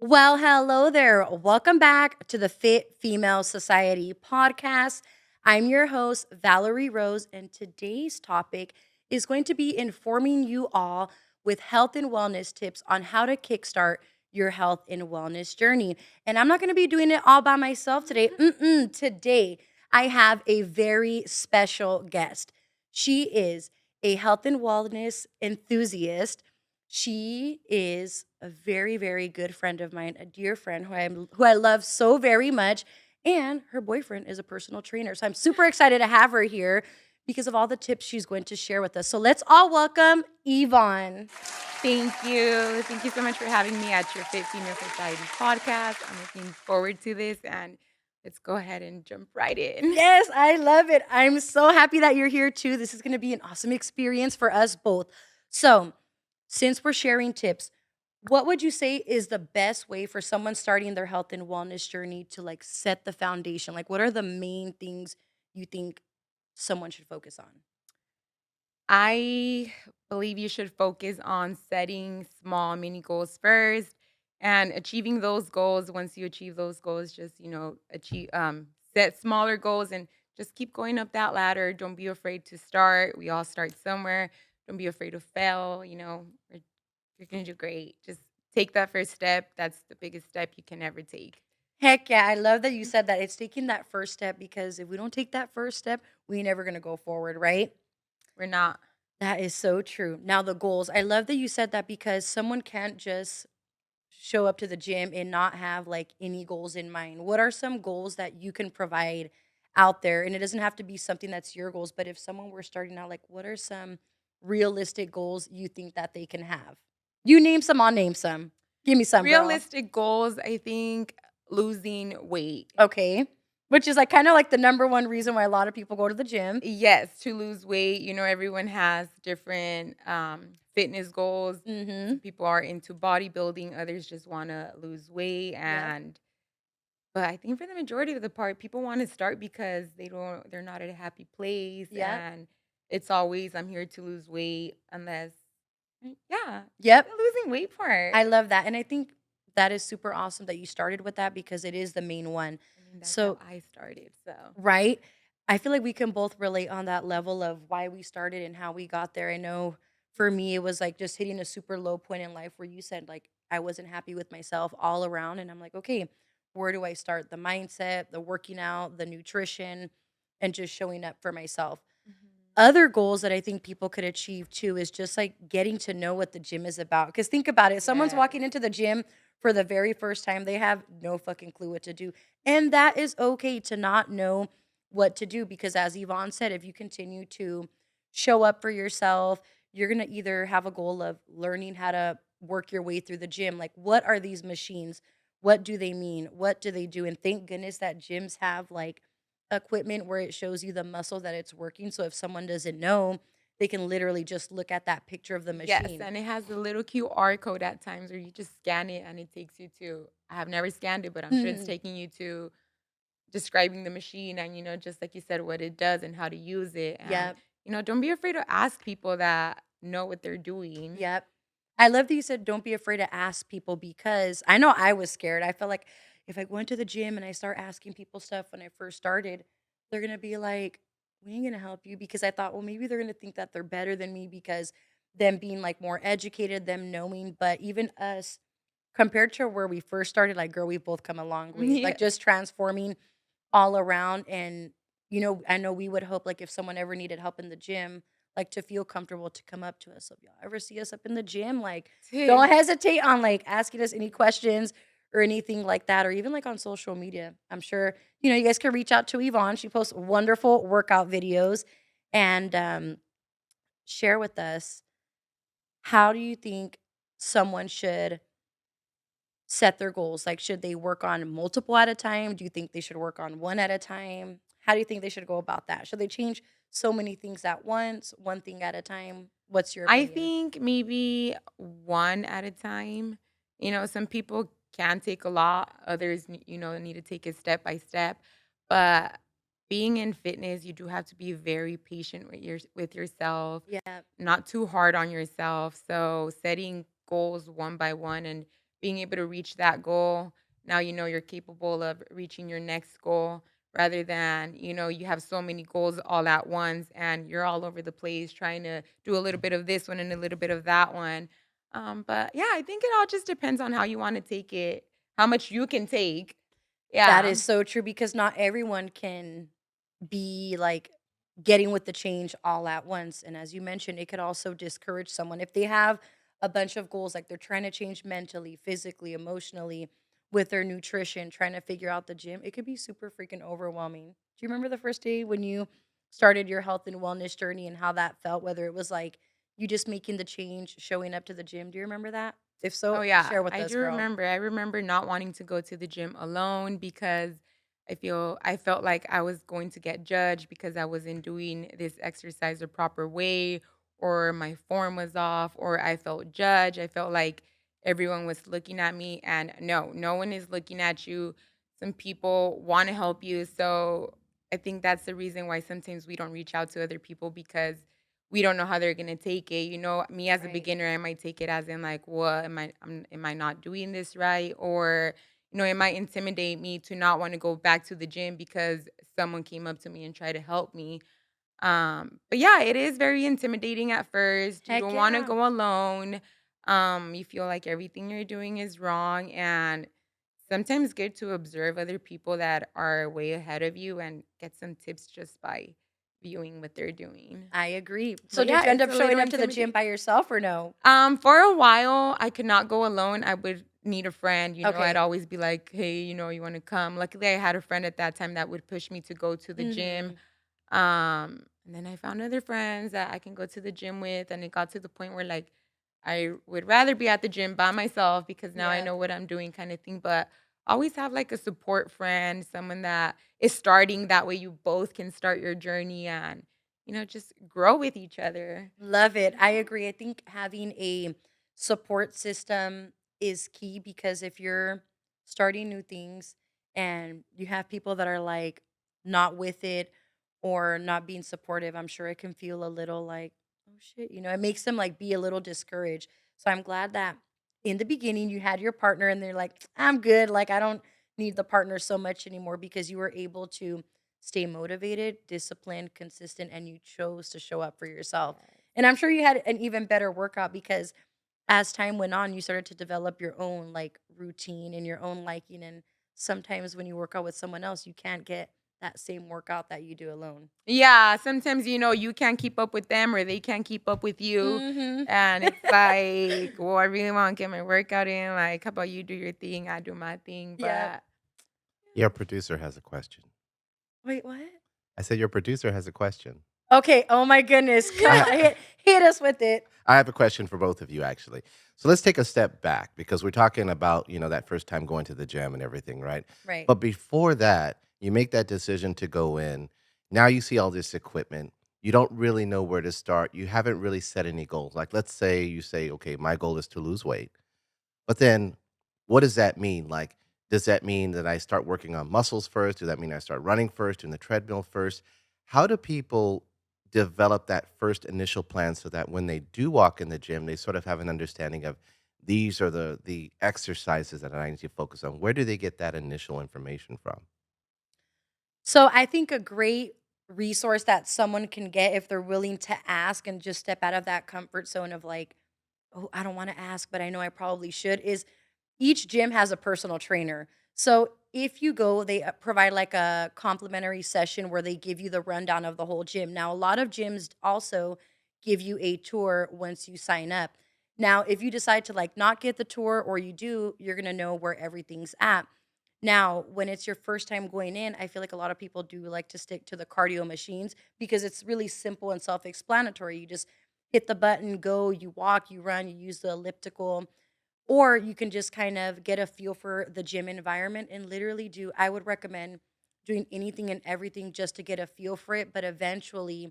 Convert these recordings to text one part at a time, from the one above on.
Well, hello there. Welcome back to the Fit Female Society podcast. I'm your host, Valerie Rose, and today's topic is going to be informing you all with health and wellness tips on how to kickstart your health and wellness journey. And I'm not going to be doing it all by myself today. Today, I have a very special guest. She is a health and wellness enthusiast. She is a very, very good friend of mine, a dear friend who I love so very much, and her boyfriend is a personal trainer. So I'm super excited to have her here because of all the tips she's going to share with us. So let's all welcome Ivonne. Thank you. Thank you so much for having me at your Fit Female Society podcast. I'm looking forward to this and let's go ahead and jump right in. Yes, I love it. I'm so happy that you're here too. This is going to be an awesome experience for us both. So, since we're sharing tips, what would you say is the best way for someone starting their health and wellness journey to like set the foundation? Like, what are the main things you think someone should focus on? I believe you should focus on setting small mini goals first and achieving those goals. Once you achieve those goals, just, achieve set smaller goals and just keep going up that ladder. Don't be afraid to start. We all start somewhere. Don't be afraid to fail, you're going to do great. Just take that first step. That's the biggest step you can ever take. Heck yeah, I love that you said that. It's taking that first step because if we don't take that first step, we ain't never gonna go forward, right? We're not. That is so true. Now, the goals. I love that you said that because someone can't just show up to the gym and not have like any goals in mind. What are some goals that you can provide out there? And it doesn't have to be something that's your goals, but if someone were starting out, like what are some realistic goals you think that they can have? You name some, I'll name some. Give me some, girl. Realistic goals, I think losing weight. Okay. Which is like kind of like the number one reason why a lot of people go to the gym. Yes, to lose weight. Everyone has different fitness goals. Mm-hmm. Some people are into bodybuilding, others just want to lose weight. Yep. But I think for the majority of the part, people want to start because they're not at a happy place. Yep. And it's always, I'm here to lose weight, unless, yeah, Yep. the losing weight part. I love that. And I think that is super awesome that you started with that because it is the main one. I mean, that's how So I started. So. right? I feel like we can both relate on that level of why we started and how we got there. I know for me, it was like just hitting a super low point in life where you said, like, I wasn't happy with myself all around. And I'm like, okay, where do I start? The mindset, the working out, the nutrition, and just showing up for myself. Mhm. Other goals that I think people could achieve too is just like getting to know what the gym is about. Because think about it, someone's Yes. walking into the gym for the very first time, they have no fucking clue what to do. And that is okay to not know what to do because, as Yvonne said, if you continue to show up for yourself, you're going to either have a goal of learning how to work your way through the gym. Like, what are these machines? What do they mean? What do they do? And thank goodness that gyms have like equipment where it shows you the muscle that it's working. So if someone doesn't know, they can literally just look at that picture of the Yes, machine. and it has a little QR code at times where you just scan it and it takes you to, I have never scanned it, but I'm sure it's Mhm. taking you to describing the machine and, just like you said, what it does and how to use it. And, Yep. don't be afraid to ask people that know what they're doing. Yep. I love that you said don't be afraid to ask people because I know I was scared. I felt like if I went to the gym and I start asking people stuff when I first started, they're gonna be like, "We ain't gonna help you," because I thought, well, maybe they're gonna think that they're better than me because them being like more educated, them knowing. But even us, compared to where we first started, like, girl, we've both come a long way. Like Yes. just transforming all around. And, I know we would hope like if someone ever needed help in the gym, like to feel comfortable to come up to us. So if y'all ever see us up in the gym, like don't hesitate on like asking us any questions or anything like that, or even like on social media. I'm sure, you guys can reach out to Yvonne. She posts wonderful workout videos and share with us how do you think someone should set their goals? Like, should they work on multiple at a time? Do you think they should work on one at a time? How do you think they should go about that? Should they change so many things at once, one thing at a time? What's your I opinion? think maybe one at a time. Some people can take a lot, others, need to take it step by step. But being in fitness, you do have to be very patient with yourself, Yeah. not too hard on yourself. So setting goals one by one and being able to reach that goal. Now you know you're capable of reaching your next goal rather than, you have so many goals all at once and you're all over the place trying to do a little bit of this one and a little bit of that one. But yeah, I think it all just depends on how you want to take it, how much you can take. That Yeah. is so true because not everyone can be like getting with the change all at once. And as you mentioned, it could also discourage someone if they have a bunch of goals, like they're trying to change mentally, physically, emotionally with their nutrition, trying to figure out the gym. It could be super freaking overwhelming. Do you remember the first day when you started your health and wellness journey and how that felt? Whether it was like you just making the change, showing up to the gym. Do you remember that? If Oh, so, yeah, share with I us, do girl. remember. I remember not wanting to go to the gym alone because I felt like I was going to get judged because I wasn't doing this exercise the proper way, or my form was off, or I felt judged. I felt like everyone was looking at me, and no, no one is looking at you. Some people want to help you, so I think that's the reason why sometimes we don't reach out to other people because we don't know how they're gonna take it. Me as a Right. beginner, I might take it as in like, "What am I not doing this right?" Or, it might intimidate me to not want to go back to the gym because someone came up to me and tried to help me. But yeah, it is very intimidating at first. You Heck don't want to yeah. go alone. You feel like everything you're doing is wrong, and sometimes good to observe other people that are way ahead of you and get some tips just by viewing what they're doing. I agree. So But did yeah, you end it's up a showing little up to the gym intimidating. by yourself or no? For a while, I could not go alone. I would need a friend. I'd Okay. always be like, "Hey, you want to come?" Luckily, I had a friend at that time that would push me to go to the gym. Mhm. And then I found other friends that I can go to the gym with, and it got to the point where like I would rather be at the gym by myself because now I Yep. know what I'm doing, kind of thing. But always have like a support friend, someone that is starting. That way, you both can start your journey and just grow with each other. Love it. I agree. I think having a support system is key because if you're starting new things and you have people that are like not with it or not being supportive, I'm sure it can feel a little like, oh shit, it makes them like be a little discouraged. So I'm glad that in the beginning you had your partner and they're like, I'm good. Like, I don't need the partner so much anymore because you were able to stay motivated, disciplined, consistent, and you chose to show up for yourself. Yes. And I'm sure you had an even better workout because as time went on, you started to develop your own like routine and your own liking. And sometimes when you work out with someone else, you can't get that same workout that you do alone. Yeah, sometimes, you can't keep up with them or they can't keep up with you. Mm-hmm. And it's like, well, I really want to get my workout in. Like, how about you do your thing? I do my thing. Yep. But Your producer has a question. Wait, what? I said your producer has a question. Okay. Oh my goodness. I Hit us with it. I have a question for both of you actually. So let's take a step back because we're talking about, that first time going to the gym and everything, right? Right. But before that, you make that decision to go in. Now you see all this equipment. You don't really know where to start. You haven't really set any goals. Like let's say you say, "Okay, my goal is to lose weight." But then what does that mean? Like, does that mean that I start working on muscles first? Does that mean I start running first, doing the treadmill first? How do people develop that first initial plan so that when they do walk in the gym, they sort of have an understanding of these are the exercises that I need to focus on? Where do they get that initial information from? So I think a great resource that someone can get if they're willing to ask and just step out of that comfort zone of like, oh, I don't want to ask, but I know I probably should, is each gym has a personal trainer. So if you go, they provide like a complimentary session where they give you the rundown of the whole gym. Now, a lot of gyms also give you a tour once you sign up. Now, if you decide to like not get the tour or you do, you're going to know where everything's at. Now, when it's your first time going in, I feel like a lot of people do like to stick to the cardio machines because it's really simple and self explanatory. You just hit the button, go, you walk, you run, you use the elliptical, or you can just kind of get a feel for the gym environment and literally do, I would recommend doing anything and everything just to get a feel for it, but eventually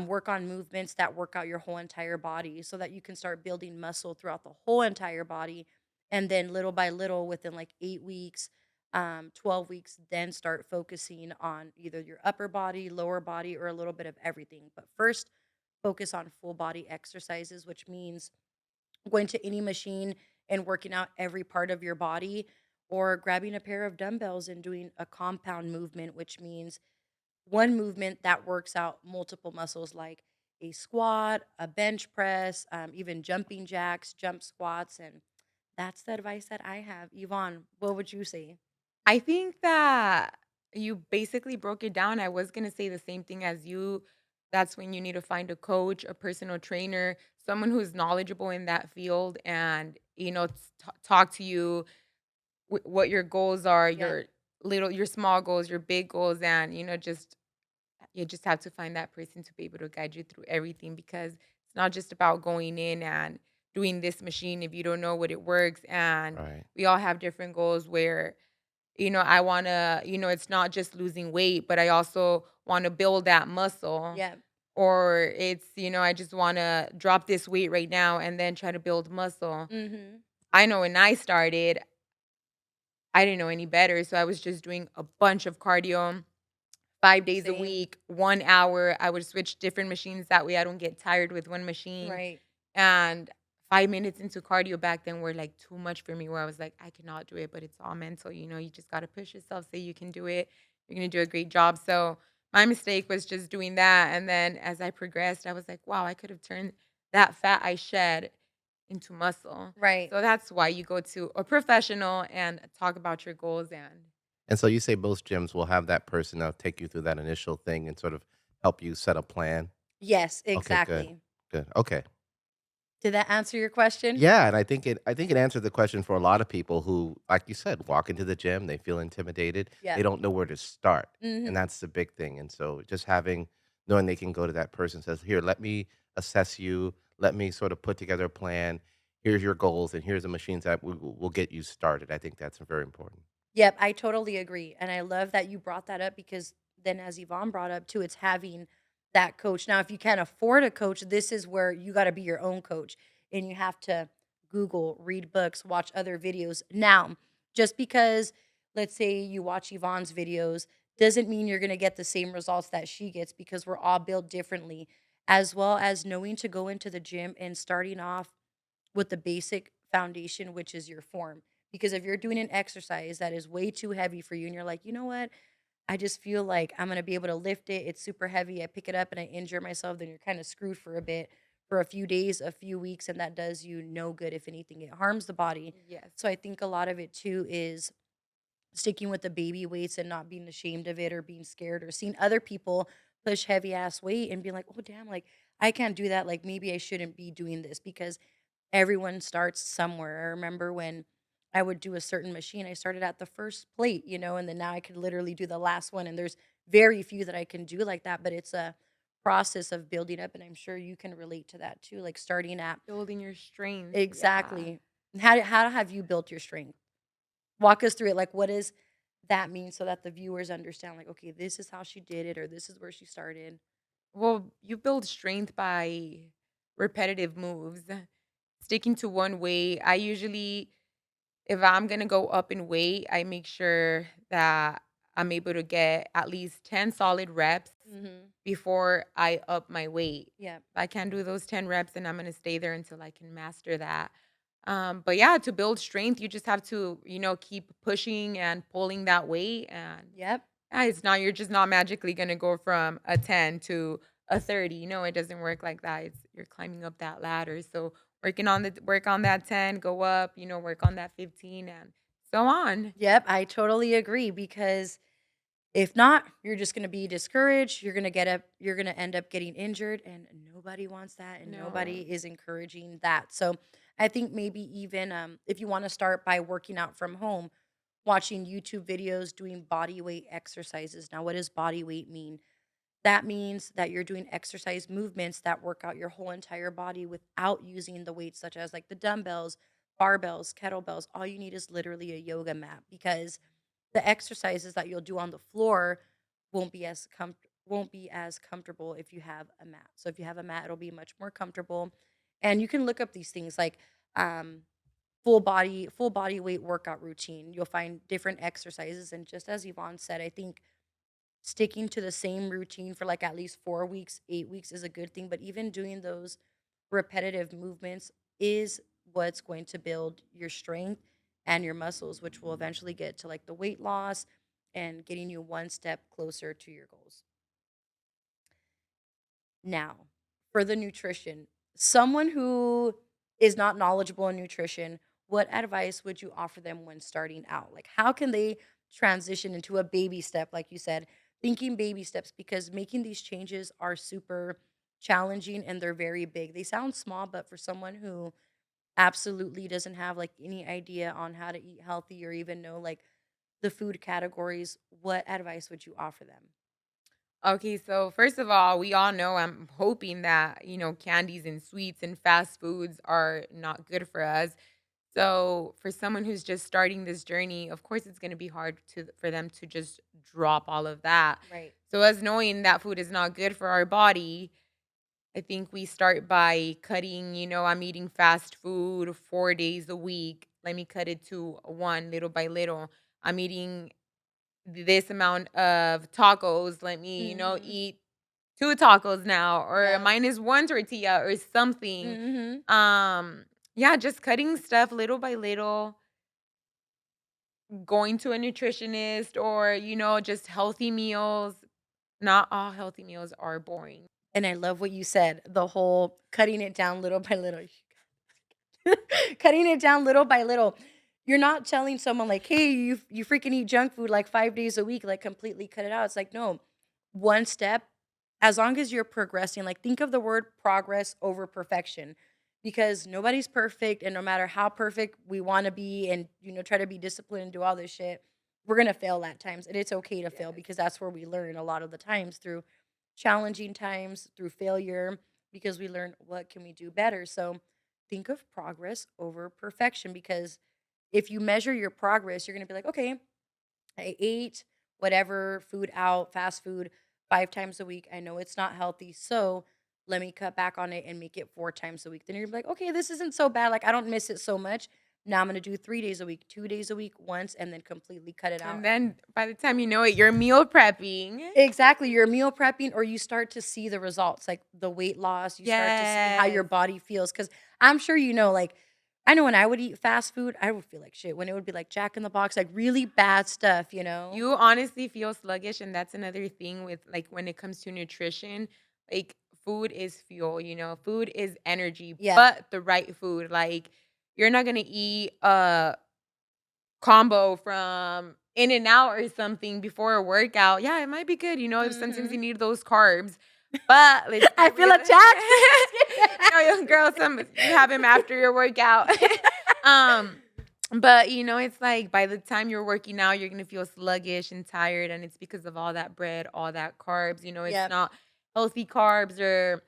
work on movements that work out your whole entire body so that you can start building muscle throughout the whole entire body. And then little by little, within like 8 weeks, 12 weeks, then start focusing on either your upper body, lower body, or a little bit of everything. But first, focus on full body exercises, which means going to any machine and working out every part of your body, or grabbing a pair of dumbbells and doing a compound movement, which means one movement that works out multiple muscles like a squat, a bench press, even jumping jacks, jump squats. And that's the advice that I have. Yvonne, what would you say? I think that you basically broke it down. I was gonna say the same thing as you. That's when you need to find a coach, a personal trainer, someone who's knowledgeable in that field, and talk to you what your goals are, Yep. your small goals, your big goals, and just you just have to find that person to be able to guide you through everything because it's not just about going in and doing this machine if you don't know what it works. And Right. we all have different goals where I wanna it's not just losing weight, but I also wanna build that muscle, Yep. or I just wanna drop this weight right now and then try to build muscle. Mm-hmm. I know when I started, I didn't know any better, so I was just doing a bunch of cardio 5 days a Same. week, 1 hour. I would switch different machines, that way I don't get tired with one machine. Right. And 5 minutes into cardio back then were, like, too much for me where I was like, "I cannot do it," but it's all mental, you just gotta push yourself, say you can do it. You're gonna do a great job. So, my mistake was just doing that, and then as I progressed, I was like, "Wow, I could have turned that fat I shed into muscle." Right. So that's why you go to a professional and talk about your goals and And so you say most gyms will have that person that'll take you through that initial thing and sort of help you set a plan? Yes, Okay, good, exactly. good. Okay. Did that answer your question? Yeah, and I think it answered the question for a lot of people who, like you said, walk into the gym, they feel intimidated, they Yep. don't know where to start, and Mm-hmm. that's the big thing. And so just knowing they can go to that person says, "Here, let me assess you, let me sort of put together a plan. Here's your goals, and here's the machines that will get you started." I think that's very important. Yep, I totally agree. And I love that you brought that up because then, as Yvonne brought up too, it's having that coach. Now, if you can't afford a coach, this is where you got to be your own coach and you have to Google, read books, watch other videos. Now, just because, let's say you watch Yvonne's videos, doesn't mean you're going to get the same results that she gets because we're all built differently, as well as knowing to go into the gym and starting off with the basic foundation, which is your form. Because if you're doing an exercise that is way too heavy for you and you're like, you know what? I just feel like I'm going to be able to lift it. It's super heavy. I pick it up and I injure myself. Then you're kind of screwed for a bit, for a few days, a few weeks. And that does you no good. If anything, it harms the body. yes. So I think a lot of it too is sticking with the baby weights and not being ashamed of it or being scared or seeing other people push heavy ass weight and being like, oh, damn, like I can't do that. Like maybe I shouldn't be doing this because everyone starts somewhere. I remember when I would do a certain machine, I started at the first plate, and then now I could literally do the last one. And there's very few that I can do like that, but it's a process of building up. And I'm sure you can relate to that too, like starting at Building your strength, yeah. exactly. How have you built your strength? Walk us through it. Like, what does that mean so that the viewers understand, like, okay, this is how she did it, or this is where she started? Well, you build strength by repetitive moves. Sticking to one way, I usually if I'm gonna go up in weight, I make sure that I'm able to get at least 10 solid reps Mm-hmm. before I up my weight. Yeah. If I can't do those 10 reps, and I'm gonna stay there until I can master that. But yeah, to build strength, you just have to, keep pushing and pulling that weight. And Yep. yeah, it's not you're just not magically gonna go from a 10 to a 30. No, it doesn't work like that. You're climbing up that ladder. So work on that 10, go up, work on that 15 and so on. Yep. I totally agree because if not, you're just gonna be discouraged, you're gonna end up getting injured, and nobody wants that, and nobody No. is encouraging that. So, I think maybe even, if you wanna start by working out from home, watching YouTube videos, doing body weight exercises. Now, what does body weight mean? That means that you're doing exercise movements that work out your whole entire body without using the weights such as, like, the dumbbells, barbells, kettlebells. All you need is literally a yoga mat because the exercises that you'll do on the floor won't be as comfortable if you have a mat. So if you have a mat, it'll be much more comfortable. And you can look up these things like um, full body weight workout routine. You'll find different exercises, and just as Yvonne said, I think sticking to the same routine for like at least 4 weeks, 8 weeks is a good thing. But even doing those repetitive movements is what's going to build your strength and your muscles, which will eventually get to like the weight loss and getting you one step closer to your goals. Now, for the nutrition, someone who is not knowledgeable in nutrition, what advice would you offer them when starting out? Like, how can they transition into a baby step, like you said, thinking baby steps, because making these changes are super challenging and they're very big. They sound small, but for someone who absolutely doesn't have like any idea on how to eat healthy or even know like the food categories, what advice would you offer them? Okay, so first of all, we all know I'm hoping that, candies and sweets and fast foods are not good for us. So, for someone who's just starting this journey, of course it's going to be hard for them to just drop all of that. Right. So, as knowing that food is not good for our body, I think we start by cutting, I'm eating fast food 4 days a week. Let me cut it to one little by little. I'm eating this amount of tacos. Let me, Mhm. eat 2 tacos now, or Yep. minus 1 tortilla or something. Mhm. Um, yeah, just cutting stuff little by little, going to a nutritionist or, just healthy meals. Not all healthy meals are boring. And I love what you said, the whole cutting it down little by little. Cutting it down little by little. You're not telling someone like, "Hey, you freaking eat junk food like 5 days a week, like completely cut it out." It's like, no. One step, as long as you're progressing, like think of the word progress over perfection. Because nobody's perfect and no matter how perfect we want to be and try to be disciplined and do all this shit, we're going to fail at times and it's okay to fail Yes. because that's where we learn a lot of the times through challenging times, through failure because we learn what can we do better. So think of progress over perfection because if you measure your progress, you're going to be like, okay, I ate whatever food out, fast food, 5 times a week. I know it's not healthy. So let me cut back on it and make it 4 times a week. Then you're gonna be like, okay, this isn't so bad. Like, I don't miss it so much. Now I'm going to do 3 days a week, 2 days a week, once, and then completely cut it out. And then by the time you know it, you're meal prepping. Exactly. You're meal prepping or you start to see the results, like the weight loss, you start to see how your Yes. body feels. Cause I'm sure like I know when I would eat fast food, I would feel like shit. When it would be like Jack in the Box, like really bad stuff. You honestly feel sluggish, and that's another thing with, like, when it comes to nutrition, like, food is fuel, food is energy, Yep. but the right food, like, you're not gonna eat a combo from In and Out or something before a workout. Yeah, it might be good, if sometimes you Mhm. need those carbs, but let's I get feel with attacked. no, girl, you have him after your workout. Um, but, it's like by the time you're working out, you're gonna feel sluggish and tired, and it's because of all that bread, all that carbs. It's Yep. not healthy carbs, or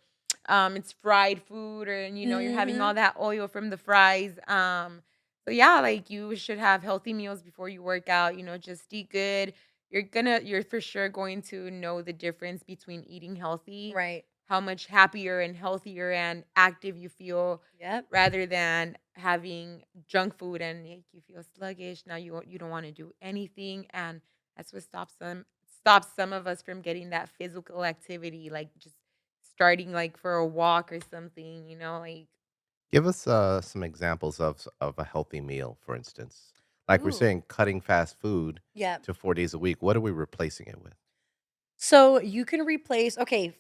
it's fried food, or you're having all Mhm. that oil from the fries. So yeah, like, you should have healthy meals before you work out. Just eat good. You're for sure going to know the difference between eating healthy, Right. how much happier and healthier and active you feel, Yep. rather than having junk food and make you feel sluggish. Now you don't want to do anything, and that's what stops some of us from getting that physical activity, like just starting like for a walk or something. Like, Give us some examples of a healthy meal, for instance. Like we're Ooh. saying, cutting fast food Yep. to 4 days a week. What are we replacing it with? So you can replace okay,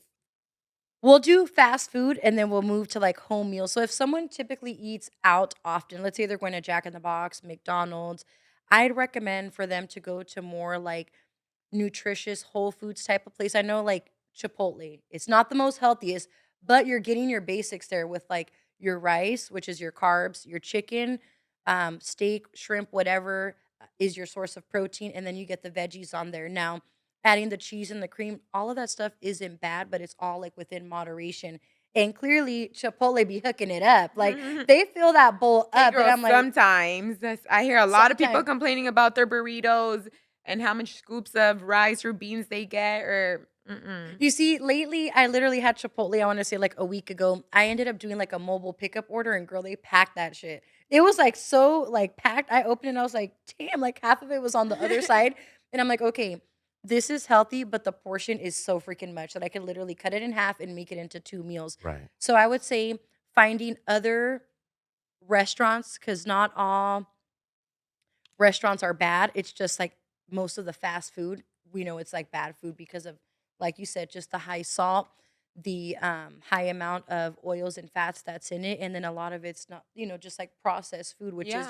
we'll do fast food and then we'll move to like home meals. So if someone typically eats out often, let's say they're going to Jack in the Box, McDonald's, I'd recommend for them to go to more like nutritious whole foods type of place. I know like Chipotle. It's not the most healthiest, but you're getting your basics there with like your rice, which is your carbs, your chicken, steak, shrimp, whatever is your source of protein, and then you get the veggies on there. Now, adding the cheese and the cream, all of that stuff isn't bad, but it's all like within moderation. And clearly, Chipotle be hooking it up. Like they fill that bowl hey, up, and girl, I'm like, sometimes I hear a lot of people sometimes complaining about their burritos and how much scoops of rice or beans they get, or mm-mm. you see, lately, I literally had Chipotle, I wanna say, like, a week ago. I ended up doing, like, a mobile pickup order, and girl, they packed that shit. It was, like, so, like, packed. I opened it, and I was like, "Damn," like, half of it was on the other side, and I'm like, "Okay, this is healthy, but the portion is so freaking much that I could literally cut it in half and make it into 2 meals." Right. So I would say finding other restaurants, because not all restaurants are bad. It's just like most of the fast food, we know it's like bad food because of, like you said, just the high salt, the high amount of oils and fats that's in it, and then a lot of it's not, just like processed food, which is Yeah,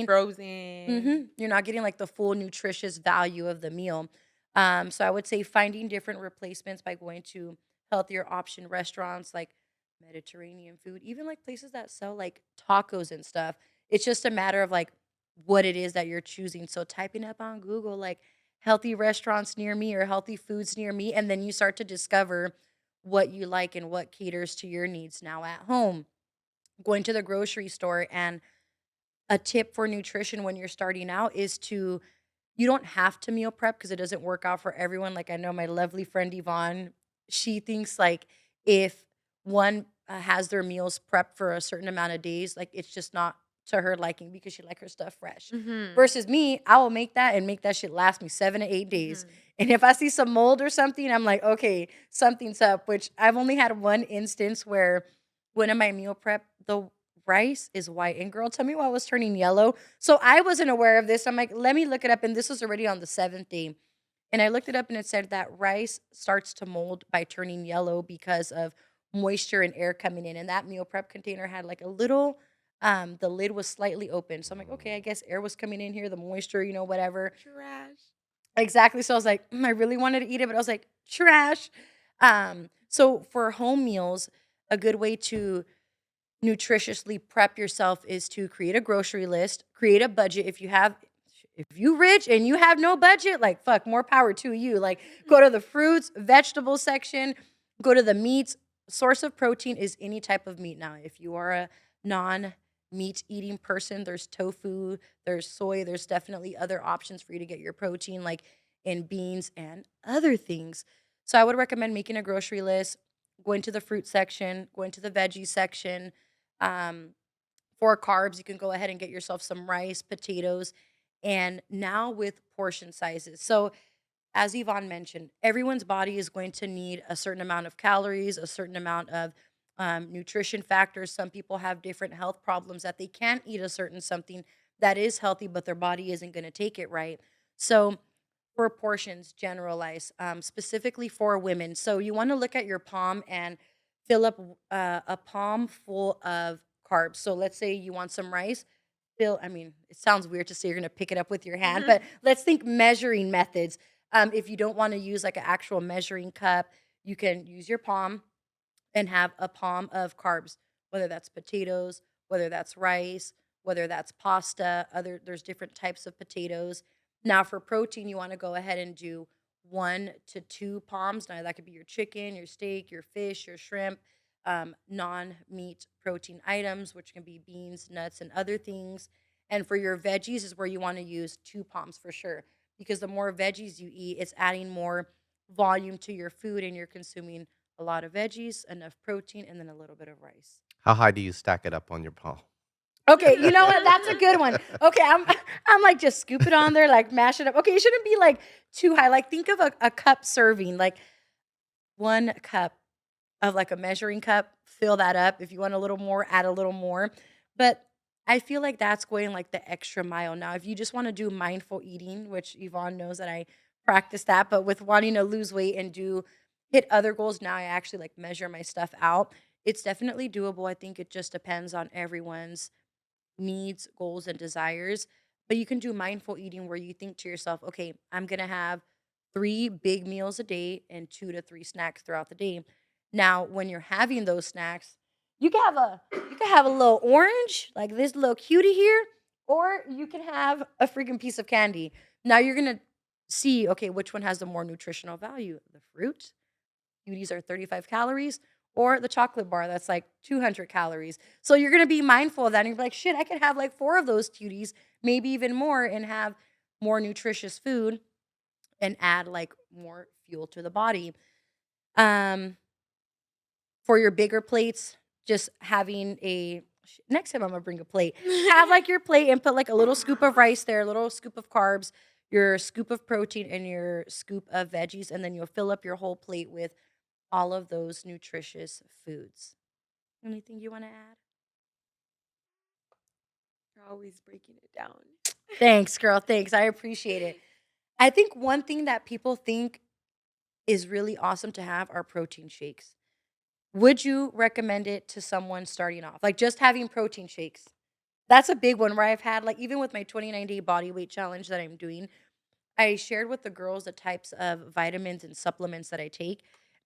frozen. you're not getting like the full nutritious value of the meal. So I would say finding different replacements by going to healthier option restaurants like Mediterranean food, even like places that sell like tacos and stuff. It's just a matter of like what it is that you're choosing. So typing up on Google like healthy restaurants near me or healthy foods near me, and then you start to discover what you like and what caters to your needs now at home. Going to the grocery store, and a tip for nutrition when you're starting out is to, you don't have to meal prep because it doesn't work out for everyone. Like I know my lovely friend Yvonne, she thinks like if one has their meals prepped for a certain amount of days, like it's just not to her liking because she like her stuff fresh. Mhm. Versus me, I will make that and make that shit last me 7 to 8 days. Mhm. And if I see some mold or something, I'm like, okay, something's up. Which I've only had one instance where one of my meal prep, the rice is white. And girl, tell me why it was turning yellow. So I wasn't aware of this. I'm like, let me look it up. And this was already on the seventh day. And I looked it up and it said that rice starts to mold by turning yellow because of moisture and air coming in. And that meal prep container had like a little, the lid was slightly open. So I'm like, okay, I Mm. guess air was coming in here, the moisture, whatever. Trash. Exactly. So I was like, I really wanted to eat it, but I was like, trash. So for home meals, a good way to nutritiously prep yourself is to create a grocery list, create a budget. If you rich and you have no budget, like fuck, more power to you. Like go to the fruits, vegetable section, go to the meats. Source of protein is any type of meat now. If you are a non meat eating person, there's tofu, there's soy, there's definitely other options for you to get your protein like in beans and other things. So I would recommend making a grocery list, going to the fruit section, going to the veggie section, um, for carbs, you can go ahead and get yourself some rice, potatoes, and now with portion sizes. So, as Yvonne mentioned, everyone's body is going to need a certain amount of calories, a certain amount of nutrition factors. Some people have different health problems that they can't eat a certain something that is healthy, but their body isn't going to take it right. So, for portions, generalize specifically for women. So, you want to look at your palm and fill up a palm full of carbs. So, let's say you want some rice. I mean, it sounds weird to say you're going to pick it up with your hand, but Mhm. let's think measuring methods. If you don't want to use like an actual measuring cup, you can use your palm and have a palm of carbs, whether that's potatoes, whether that's rice, whether that's pasta, there's different types of potatoes. Now for protein, you want to go ahead and do 1 to 2 palms. Now that could be your chicken, your steak, your fish, your shrimp, non-meat protein items, which can be beans, nuts, and other things. And for your veggies is where you want to use 2 palms for sure. Because the more veggies you eat, it's adding more volume to your food and you're consuming a lot of veggies, enough protein, and then a little bit of rice. How high do you stack it up on your palm? Okay, you know what? That's a good one. Okay, I'm like just scoop it on there, like mash it up. Okay, it shouldn't be like too high. Like think of a cup serving, like 1 cup of like a measuring cup. Fill that up. If you want a little more, add a little more. But I feel like that's going like the extra mile. Now, if you just want to do mindful eating, which Yvonne knows that I practice that, but with wanting to lose weight and do hit other goals, now I actually like measure my stuff out. It's definitely doable. I think it just depends on everyone's needs, goals, and desires. But you can do mindful eating where you think to yourself, okay, I'm going to have 3 big meals a day and 2 to 3 snacks throughout the day. Now, when you're having those snacks, you can have a little orange, like this little cutie here, or you can have a freaking piece of candy. Now you're gonna see, okay, which one has the more nutritional value? The fruit, cuties are 35 calories, or the chocolate bar that's like 200 calories. So you're gonna be mindful of that, and you're like, shit, I could have like 4 of those cuties, maybe even more, and have more nutritious food and add like more fuel to the body. Um, for your bigger plates, just having next time I'm gonna bring a plate. Have like your plate and put like a little scoop of rice there, a little scoop of carbs, your scoop of protein, and your scoop of veggies, and then you'll fill up your whole plate with all of those nutritious foods. Anything you want to add? always breaking it down. Thanks, girl. Thanks. I appreciate it. I think one thing that people think is really awesome to have are protein shakes. Would you recommend it to someone starting off? Like just having protein shakes. That's a big one where I've had like even with my 29-day body weight challenge that I'm doing, I shared with the girls the types of vitamins and supplements that I take.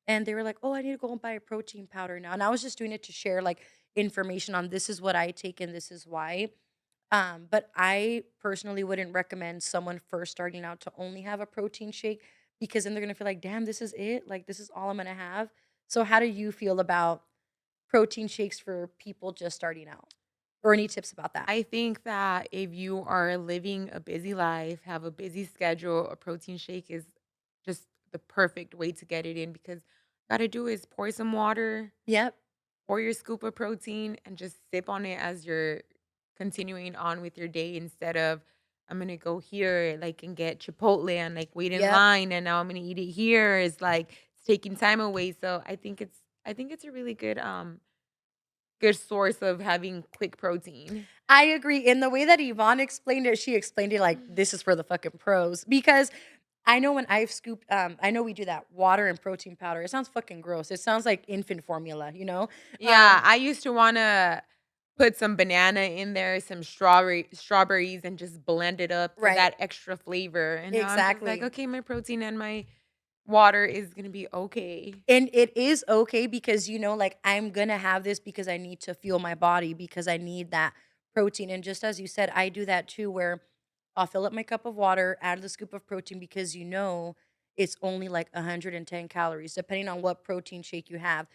And they were like, "Oh, I need to go and buy a protein powder now." And I was just doing it to share like information on this is what I take and this is why. But I personally wouldn't recommend someone first starting out to only have a protein shake because then they're gonna feel like, damn, this is it. Like this is all I'm gonna have. So how do you feel about protein shakes for people just starting out? Or any tips about that? I think that if you are living a busy life, have a busy schedule, a protein shake is just the perfect way to get it in because gotta do is pour some water, Yep. pour your scoop of protein, and just sip on it as you're continuing on with your day instead of I'm gonna go here like and get Chipotle and like wait in Yep. line and now I'm gonna eat it here is like it's taking time away. So I think it's a really good source of having quick protein. I agree. In the way that Yvonne explained it, she explained it like this is for the fucking pros. Because I know when I've scooped, I know we do that water and protein powder. It sounds fucking gross. It sounds like infant formula, you know? Yeah, Um, I used to wanna put some banana in there, some strawberries, and just blend it up for right. that extra flavor, and now I'm just like, Exactly. "Okay, my protein and my water is gonna be okay." And it is okay because you know, like I'm gonna have this because I need to fuel my body because I need that protein. And just as you said, I do that too, where I'll fill up my cup of water, add the scoop of protein because you know it's only like 110 calories, depending on what protein shake you have.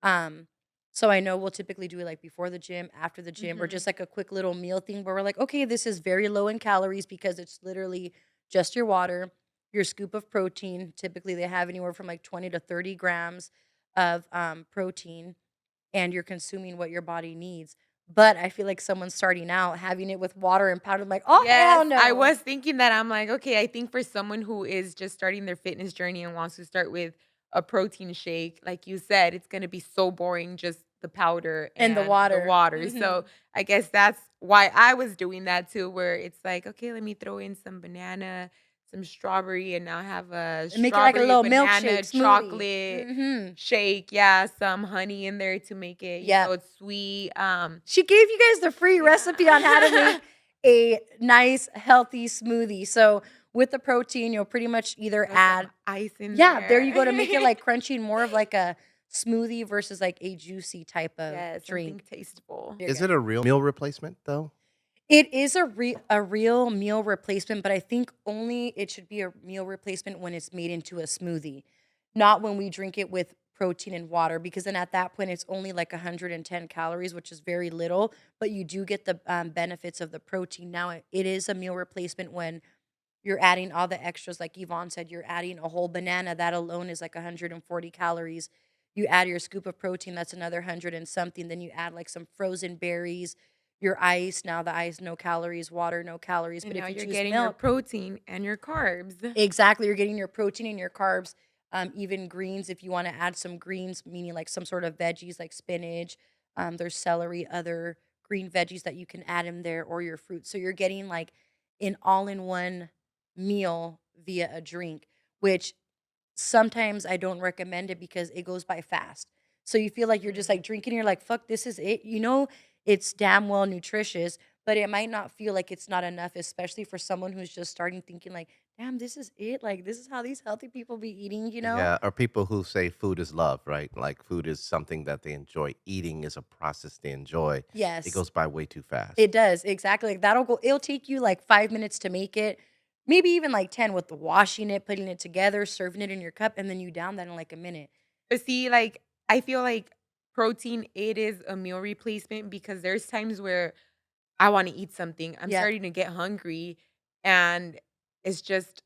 Um, so I know we'll typically do it like before the gym, after the gym, or Mhm. just like a quick little meal thing where we're like, okay, this is very low in calories because it's literally just your water, your scoop of protein. Typically, they have anywhere from like 20 to 30 grams of protein, and you're consuming what your body needs. But I feel like someone starting out having it with water and powder, I'm like, oh Yes, hell I no. was thinking that. I'm like, "Okay, I think for someone who is just starting their fitness journey and wants to start with a protein shake, like you said, it's gonna be so boring, just the powder And the and the water. water." So, Mhm. I guess that's why I was doing that too, where it's like, "Okay, let me throw in some banana, some strawberry, and now I have a And make it like a strawberry little milkshake banana smoothie. chocolate Mhm. shake." Yeah, some honey in there to make it, Yep. it's sweet, She gave you guys the free recipe on how to yeah. make a nice healthy smoothie. So with the protein, you'll pretty much either Throw some add. ice in Yeah, there you there. go to make it like crunchy and more of like a smoothie versus like a juicy type of Yes, something drink. tasteful. You're Is good. it a real meal replacement though? It is a real meal replacement, but I think only it should be a meal replacement when it's made into a smoothie, not when we drink it with protein and water, because then at that point it's only like 110 calories, which is very little, but you do get the benefits of the protein. Now it is a meal replacement when you're adding all the extras, like Yvonne said, you're adding a whole banana. That alone is like 140 calories. You add your scoop of protein, that's another 100 and something. Then you add like some frozen berries, your ice. Now the ice, no calories, water, no calories. And But now if you you're choose getting your milk, protein and your carbs. exactly, you're getting your protein and your carbs. Even greens, if you want to add some greens, meaning like some sort of veggies like spinach, there's celery, other green veggies that you can add in there, or your fruit. So you're getting like an all in one meal via a drink, which sometimes I don't recommend it because it goes by fast. So you feel like you're just Mhm. like drinking, you're like, fuck, this is it. You know, it's damn well nutritious, but it might not feel like it's not enough, especially for someone who's just starting thinking, like, damn, this is it. Like, this is how these healthy people be eating, you know? Yeah, or people who say food is love, right? Like food is something that they enjoy. Eating is a process they enjoy. It Yes, goes by way too fast. it does. Exactly. Like, that'll go, it'll take you like 5 minutes to make it, maybe even like 10 with the washing it, putting it together, serving it in your cup, and then you down that in like a minute. But see, like, I feel like protein, it is a meal replacement because there's times where I wanna eat something. I'm Yep. starting to get hungry, and it's just,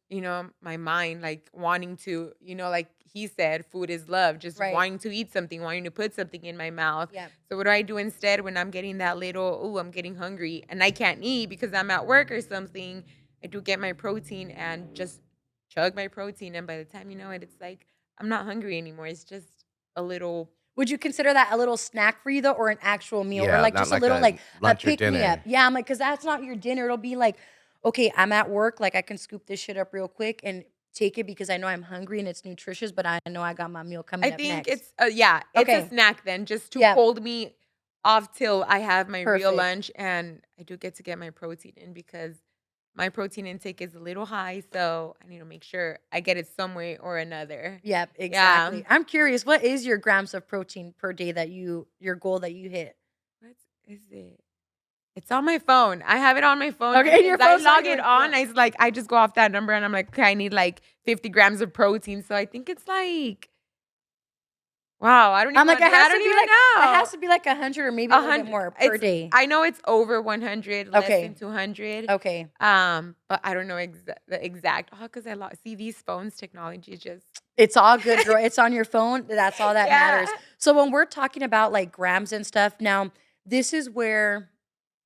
my mind, like, wanting to, like he said, food is love, just Right. wanting to eat something, wanting to put something in my mouth. Yep. So what do I do instead when I'm getting that little, "Ooh, I'm getting hungry," and I can't eat because I'm at work or something? I do get my protein and just chug my protein, and by the time you know it, it's like, I'm not hungry anymore. It's just a little Would you consider that a little snack for you though, or an actual meal, or Yeah, like not just a like little a like a lunch or pick me up? dinner. Yeah, I'm like, because that's not your dinner. It'll be like, okay, I'm at work, like I can scoop this shit up real quick and take it because I know I'm hungry and it's nutritious, but I know I got my meal I coming up think next. it's yeah, it's a Okay. snack then, just to Yep. hold me off till I have my real Perfect. lunch, and I do get to get my protein in because my protein intake is a little high, so I need to make sure I get it some way or another. Yep, Yeah. exactly. I'm curious, what is your grams of protein per day that your goal that you hit? What is it? It's on my phone. I have it on my phone, and Okay, since your I phone's on log it your on, yeah. it's like I just go off that number and I'm like, "Okay, I need like 50 grams of protein." So I think it's like wow, I'm like, I don't even it know. has to be like 100 or maybe a A little bit 100 more per it's day. I know it's over 100, less than Okay. 200. Okay. But I don't know the exact oh, 'cause I lost see, these phones technology is just It's all good, girl. It's on your phone. That's all that yeah. matters. So when we're talking about like grams and stuff, now this is where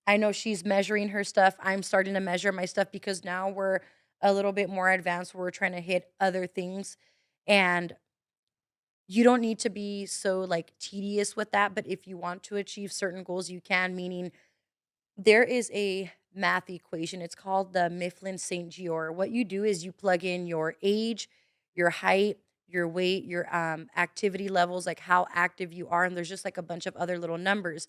I know she's measuring her stuff. I'm starting to measure my stuff because now we're a little bit more advanced where we're trying to hit other things. And you don't need to be so like tedious with that. But if you want to achieve certain goals, you can, meaning there is a math equation. It's called the Mifflin St. George. What you do is you plug in your age, your height, your weight, your activity levels, like how active you are, and there's just like a bunch of other little numbers.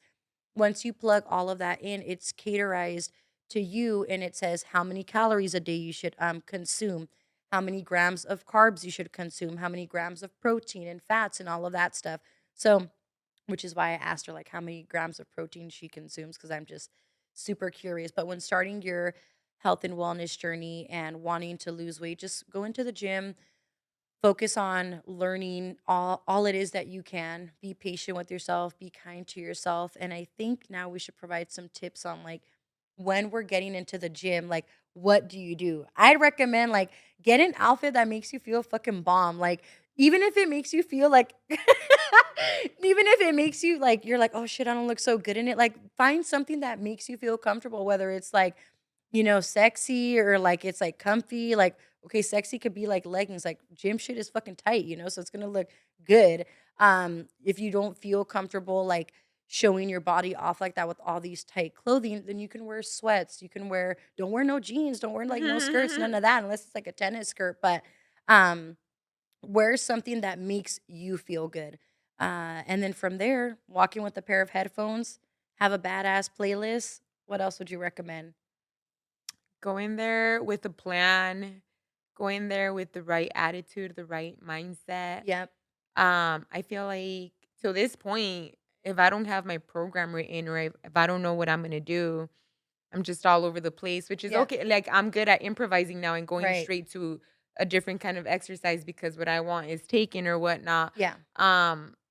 Once you plug all of that in, it's categorized to you, and it says how many calories a day you should consume, how many grams of carbs you should consume, how many grams of protein and fats, and all of that stuff. So which is why I asked her like how many grams of protein she consumes because I'm just super curious. But when starting your health and wellness journey and wanting to lose weight, just go into the gym, focus on learning all it is that you can. Be patient with yourself, be kind to yourself. And I think now we should provide some tips on like when we're getting into the gym, like what do you do? I'd recommend like get an outfit that makes you feel fucking bomb. Like even if it makes you feel like even if it makes you like you're like, "Oh shit, I don't look so good in it." Like find something that makes you feel comfortable, whether it's like, sexy or like it's like comfy. Like, okay, sexy could be like leggings. Like gym shit is fucking tight, so it's gonna look good. If you don't feel comfortable like showing your body off like that with all these tight clothing, then you can wear sweats. You can wear don't wear no jeans, don't wear like no skirts, none of that, unless it's like a tennis skirt. But um wear something that makes you feel good. And then from there, walking with a pair of headphones, have a badass playlist. What else would you recommend? Go in there with a plan, go in there with the right attitude, the right mindset. Yep. I feel like to this point, if I don't have my program written or if I don't know what I'm gonna do, I'm just all over the place, which is Yep. okay. Like I'm good at improvising now and going Right. straight to a different kind of exercise because what I want is taken or whatnot. Yeah.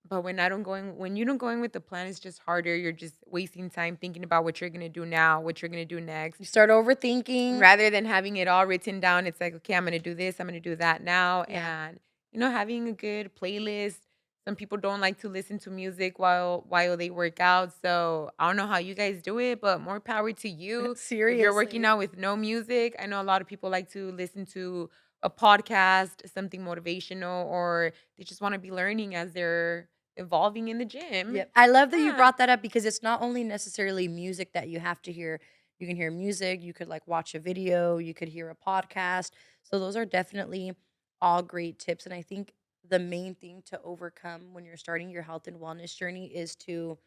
But when you don't go in with the plan, it's just harder. You're just wasting time thinking about what you're gonna do now, what you're gonna do next. You start overthinking. Rather than having it all written down, it's like, "Okay, I'm gonna do this, I'm gonna do that now," Yeah. and, having a good playlist. Some people don't like to listen to music while they work out, so I don't know how you guys do it, but more power to you. If you're working Seriously. out with no music, I know a lot of people like to listen to a podcast, something motivational, or they just wanna be learning as they're evolving in the gym. Yep. I love that you Yeah. brought that up because it's not only necessarily music that you have to hear. You can hear music, you could like watch a video, you could hear a podcast. So those are definitely all great tips. And I think the main thing to overcome when you're starting your health and wellness journey is to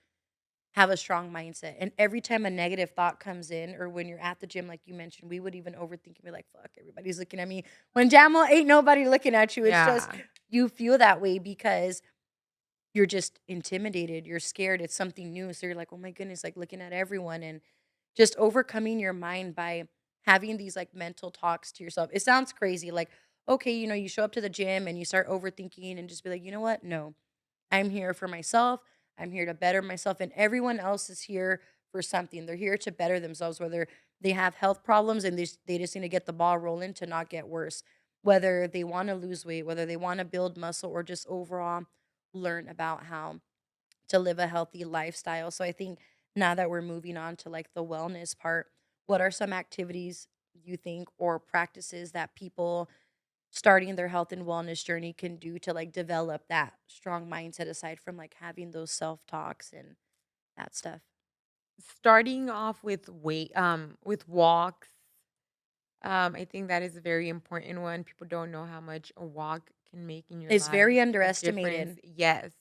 have a strong mindset. And every time a negative thought comes in, or when you're at the gym, like you mentioned, we would even overthink and be like, fuck, everybody's looking at me. When Jamal ain't nobody looking at you. It's just Yeah. you feel that way because you're just intimidated, you're scared, it's something new, so you're like, "Oh my goodness," like, looking at everyone and just overcoming your mind by having these, like, mental talks to yourself. It sounds crazy, like, okay, you show up to the gym and you start overthinking and just be like, "You know what? No. I'm here for myself. I'm here to better myself, and everyone else is here for something. They're here to better themselves, whether they have health problems and they just need to get the ball rolling to not get worse. Whether they want to lose weight, whether they want to build muscle, or just overall learn about how to live a healthy lifestyle. So I think now that we're moving on to like the wellness part, what are some activities you think or practices that people starting their health and wellness journey can do to like develop that strong mindset aside from like having those self-talks and that stuff? Starting off with walks, I think that is a very important one. People don't know how much a walk can make in your It's life, very a difference. underestimated. Yes.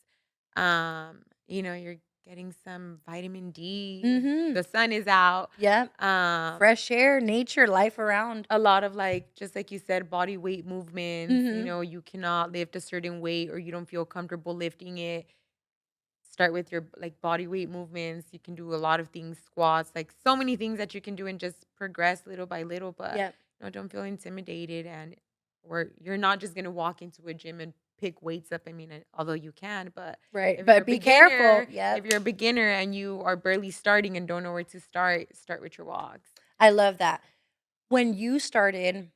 You're getting some vitamin D. Mhm. The sun is out. Yep. Um, Fresh air, nature, life around. a lot of like just like you said, body weight movements. Mhm. You cannot lift a certain weight or you don't feel comfortable lifting it. Start with your like body weight movements. You can do a lot of things, squats, like so many things that you can do and just progress little by little. But Yep. don't feel intimidated and or you're not just gonna walk into a gym and pick weights up. I mean, although you can, but Right. But be careful. if Yep. you're a beginner and you are barely starting and don't know where to start with your walks. I love that. When you started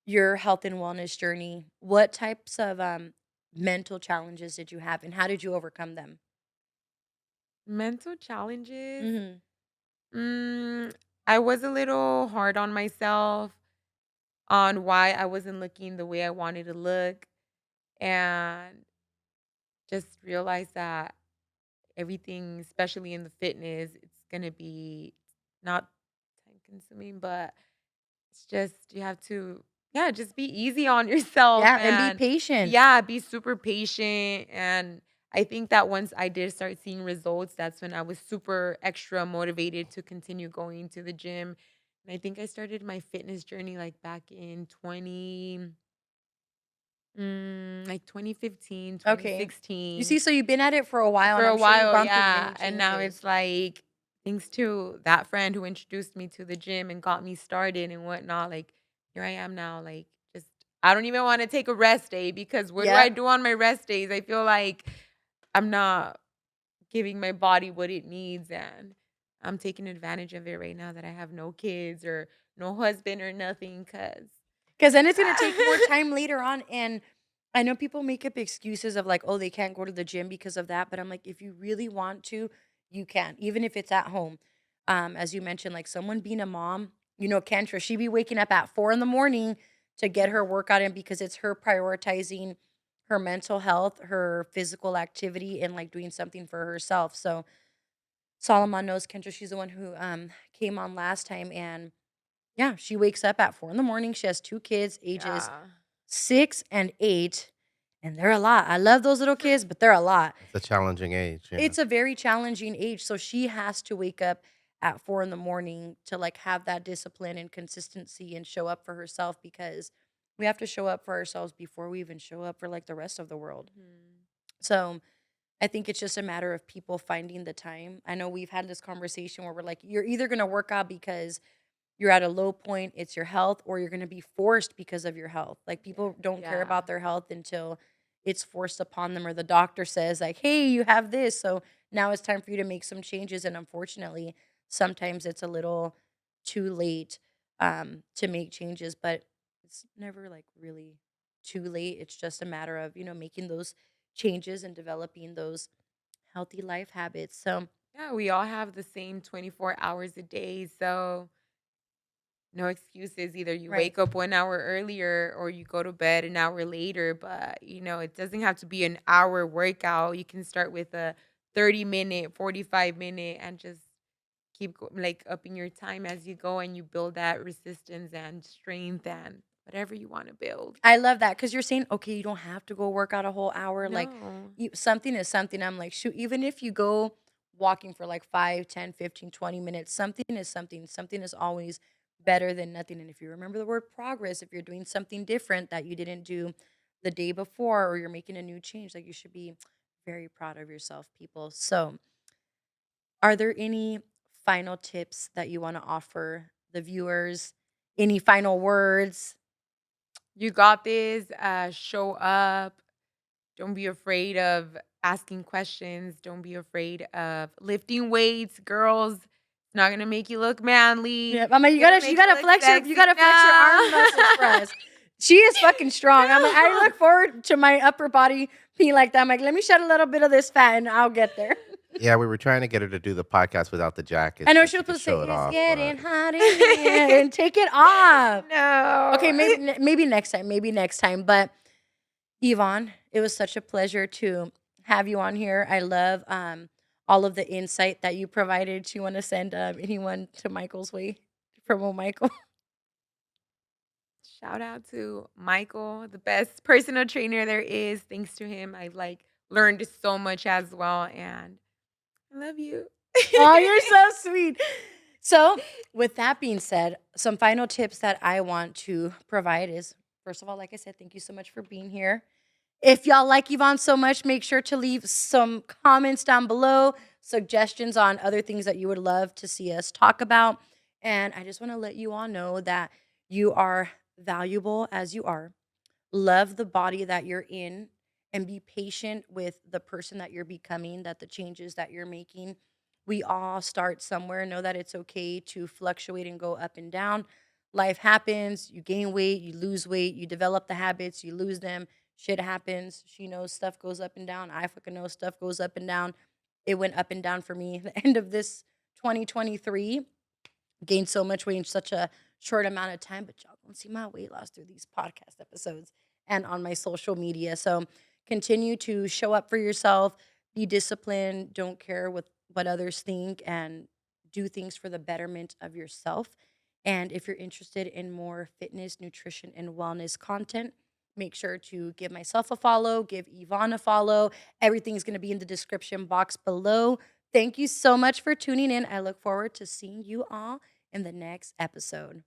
your health and wellness journey, what types of mental challenges did you have and how did you overcome them? Mental challenges. Mhm. Mm, I was a little hard on myself on why I wasn't looking the way I wanted to look and just realize that everything, especially in the fitness, it's gonna be not time consuming, but it's just you have to, yeah, just be easy on yourself Yeah, and be and patient. yeah, be super patient. And I think that once I did start seeing results, that's when I was super extra motivated to continue going to the gym. And I think I started my fitness journey like back in like 2015, Okay. You 2016. see, so you've been at it for a while For and a I'm sure you've while, gone through yeah, many and now changes. it's like, thanks to that friend who introduced me to the gym and got me started and whatnot, like, here I am now, like, just I don't even wanna take a rest day because what do I Yep. do on my rest days? I feel like I'm not giving my body what it needs, and I'm taking advantage of it right now that I have no kids or no husband or nothing. Cause. Because then it's gonna take more time later on, and I know people make up excuses of like, "Oh, they can't go to the gym because of that," but I'm like, if you really want to, you can, even if it's at home. As you mentioned, like someone being a mom, Kendra, she be waking up at 4 in the morning to get her workout in because it's her prioritizing her mental health, her physical activity, and like doing something for herself. So Solomon knows Kendra. She's the one who came on last time, and yeah, she wakes up at 4 in the morning. She has 2 kids, ages Yeah. 6 and 8, and they're a lot. I love those little kids, but they're a lot. It's a challenging age, yeah. It's a very challenging age, so she has to wake up at 4 in the morning to, like, have that discipline and consistency and show up for herself because we have to show up for ourselves before we even show up for, like, the rest of the world. Mhm. So I think it's just a matter of people finding the time. I know we've had this conversation where we're like, you're either gonna work out because you're at a low point, it's your health, or you're gonna be forced because of your health. Like people don't care Yeah. about their health until it's forced upon them or the doctor says, like, hey, you have this. So now it's time for you to make some changes. And unfortunately, sometimes it's a little too late to make changes, but it's never like really too late. It's just a matter of, making those changes and developing those healthy life habits. So Yeah, we all have the same 24 hours a day, so no excuses. Either you right. wake up 1 hour earlier or you go to bed an hour later, but it doesn't have to be an hour workout. You can start with a 30-minute, 45-minute and just keep like upping your time as you go and you build that resistance and strength and whatever you want to build. I love that because you're saying, okay, you don't have to go work out a whole hour. Like, No. something is something. I'm like, shoot, even if you go walking for like 5, 10, 15, 20 minutes, something is something. Something is always better than nothing. And if you remember the word progress, if you're doing something different that you didn't do the day before, or you're making a new change, like you should be very proud of yourself, people. So, are there any final tips that you want to offer the viewers? Any final words? You got this. Show up. Don't be afraid of asking questions. Don't be afraid of lifting weights, girls. It's not gonna make you look manly. Yeah, I'm like, It's gonna you make you gotta look flex your sexy. arm No. muscles for us. She is fucking strong. I'm like, I look forward to my upper body being like that. I'm like, let me shed a little bit of this fat and I'll get there. Yeah, we were trying to get her to do the podcast without the jacket I know so she she was could supposed to say, show it "It's off, but getting hot in here," and take it off. Okay, No. maybe next time, maybe next time. But Yvonne, it was such a pleasure to have you on here. I love all of the insight that you provided. Do you want to send anyone to Michael's way? Promo Michael. Shout out to Michael, the best personal trainer there is. Thanks to him, I like learned so much as well, and I love you. Oh, you're so sweet. So, with that being said, some final tips that I want to provide is first of all, like I said, thank you so much for being here. If y'all like Yvonne so much, make sure to leave some comments down below, suggestions on other things that you would love to see us talk about. And I just want to let you all know that you are valuable as you are. Love the body that you're in and be patient with the person that you're becoming, that the changes that you're making. We all start somewhere. Know that it's okay to fluctuate and go up and down. Life happens. You gain weight, you lose weight, you develop the habits, you lose them. Shit happens. She knows stuff goes up and down. I fucking know stuff goes up and down. It went up and down for me. The end of this 2023, gained so much weight in such a short amount of time, but y'all gonna see my weight loss through these podcast episodes and on my social media. So continue to show up for yourself, be disciplined, don't care what others think, and do things for the betterment of yourself. And if you're interested in more fitness, nutrition, and wellness content, make sure to give myself a follow, give Yvonne a follow. Everything's going to be in the description box below. Thank you so much for tuning in. I look forward to seeing you all in the next episode.